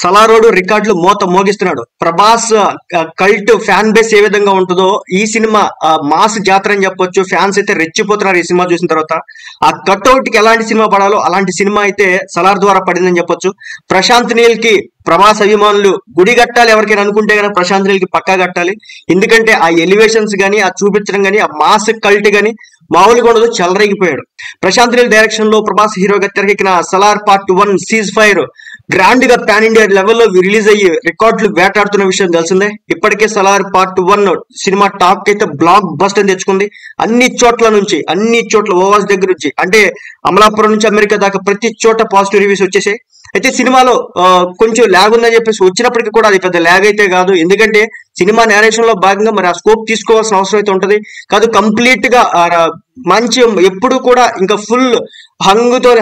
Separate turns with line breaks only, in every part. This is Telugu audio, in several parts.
సలారోడు రికార్డులు మోత మోగిస్తున్నాడు. ప్రభాస్ కల్ట్ ఫ్యాన్ బేస్ ఏ విధంగా ఉంటుందో ఈ సినిమా మాస్ జాతర అని చెప్పొచ్చు. ఫ్యాన్స్ అయితే రెచ్చిపోతున్నారు ఈ సినిమా చూసిన తర్వాత. ఆ కట్అవుట్ కి ఎలాంటి సినిమా పడాలో అలాంటి సినిమా అయితే సలార్ ద్వారా పడిందని చెప్పొచ్చు. ప్రశాంత్ నీల్ కి ప్రభాస్ అభిమానులు గుడి కట్టాలి, ఎవరికైనా అనుకుంటే కనుక ప్రశాంత్ నీల్ కి పక్కా కట్టాలి. ఎందుకంటే ఆ ఎలివేషన్స్ గానీ, ఆ చూపించడం గానీ, ఆ మాస్ కల్ట్ గానీ మామూలుగా ఉండదు, చెలరేగిపోయాడు. ప్రశాంత్ నీల్ డైరెక్షన్ లో ప్రభాస్ హీరోగా తెరకెక్కిన Salaar part 1 cease fire grand గా పాన్ ఇండియా లెవెల్లో రిలీజ్ అయ్యి రికార్డులు వేటాడుతున్న విషయం తెలిసిందే. ఇప్పటికే సలార్ పార్ట్ 1 సినిమా టాక్ అయితే బ్లాక్ బస్ట్ అని తెచ్చుకుంది. అన్ని చోట్ల ఓవాస్ దగ్గర నుంచి, అంటే అమలాపురం నుంచి అమెరికా దాకా ప్రతి చోట పాజిటివ్ రివ్యూస్ వచ్చేసాయి. అయితే సినిమాలో కొంచెం ల్యాగ్ ఉందని చెప్పేసి వచ్చినప్పటికీ కూడా అది పెద్ద ల్యాగ్ అయితే కాదు. ఎందుకంటే సినిమా నేరేషన్ లో భాగంగా మరి ఆ స్కోప్ తీసుకోవాల్సిన అవసరం అయితే ఉంటది కాదు. కంప్లీట్ గా మంచి ఎప్పుడు కూడా ఇంకా ఫుల్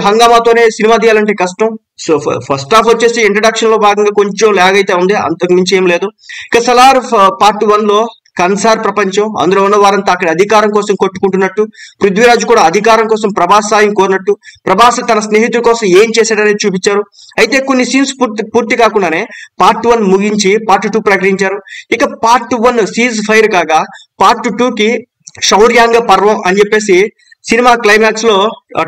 హంగామాతోనే సినిమా తీయాలంటే కష్టం. సో ఫస్ట్ హాఫ్ వచ్చేసి ఇంట్రడక్షన్ లో భాగంగా కొంచెం ల్యాగ్ అయితే ఉంది, అంతకు మించి ఏం లేదు. ఇక సలార్ పార్ట్ 1 లో కన్సార్ ప్రపంచం, అందులో ఉన్న వారంతా అక్కడ అధికారం కోసం కొట్టుకుంటున్నట్టు, పృథ్వీరాజ్ కూడా అధికారం కోసం ప్రభాస్ సాయం కోరినట్టు, ప్రభాస్ తన స్నేహితుల కోసం ఏం చేశాడనేది చూపించారు. అయితే కొన్ని సీన్స్ పూర్తి కాకుండానే పార్ట్ 1 ముగించి పార్ట్ 2 ప్రకటించారు. ఇక పార్ట్ 1 సీజ్ ఫైర్ కాగా పార్ట్ 2 కి శౌర్యాంగ పర్వం అని చెప్పేసి సినిమా క్లైమాక్స్ లో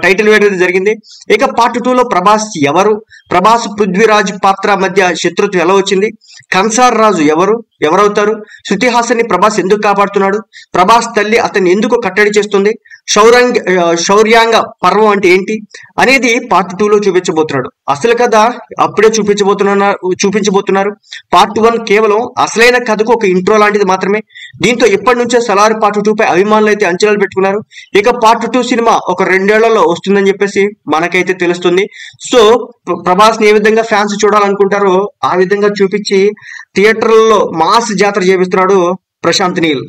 టైటిల్ వేయడం జరిగింది. ఇక పార్ట్ 2 లో ప్రభాస్ ఎవరు, ప్రభాస్ పృథ్వీరాజ్ పాత్ర మధ్య శత్రుత్వం ఎలా వచ్చింది, కన్సార్ రాజు ఎవరవుతారు, శృతి హాసన్ ని ప్రభాస్ ఎందుకు కాపాడుతున్నాడు, ప్రభాస్ తల్లి అతన్ని ఎందుకు కట్టడి చేస్తుంది, శౌర్యాంగ పర్వం అంటే ఏంటి అనేది పార్ట్ 2 లో చూపించబోతున్నాడు. అసలు కథ అప్పుడే చూపించబోతున్నారు. పార్ట్ 1 కేవలం అసలైన కథకు ఒక ఇంట్రో లాంటిది మాత్రమే. దీంతో ఇప్పటి నుంచే సలార్ పార్ట్ 2 పై అభిమానులు అయితే అంచనాలు పెట్టుకున్నారు. ఇక పార్ట్ 2 సినిమా ఒక 2 ఏళ్లలో వస్తుందని చెప్పేసి మనకైతే తెలుస్తుంది. సో ప్రభాస్ ని ఏ విధంగా ఫ్యాన్స్ చూడాలనుకుంటారో ఆ విధంగా చూపించి థియేటర్లలో మాస్ జాతర చేపిస్తున్నాడు ప్రశాంత్ నీల్.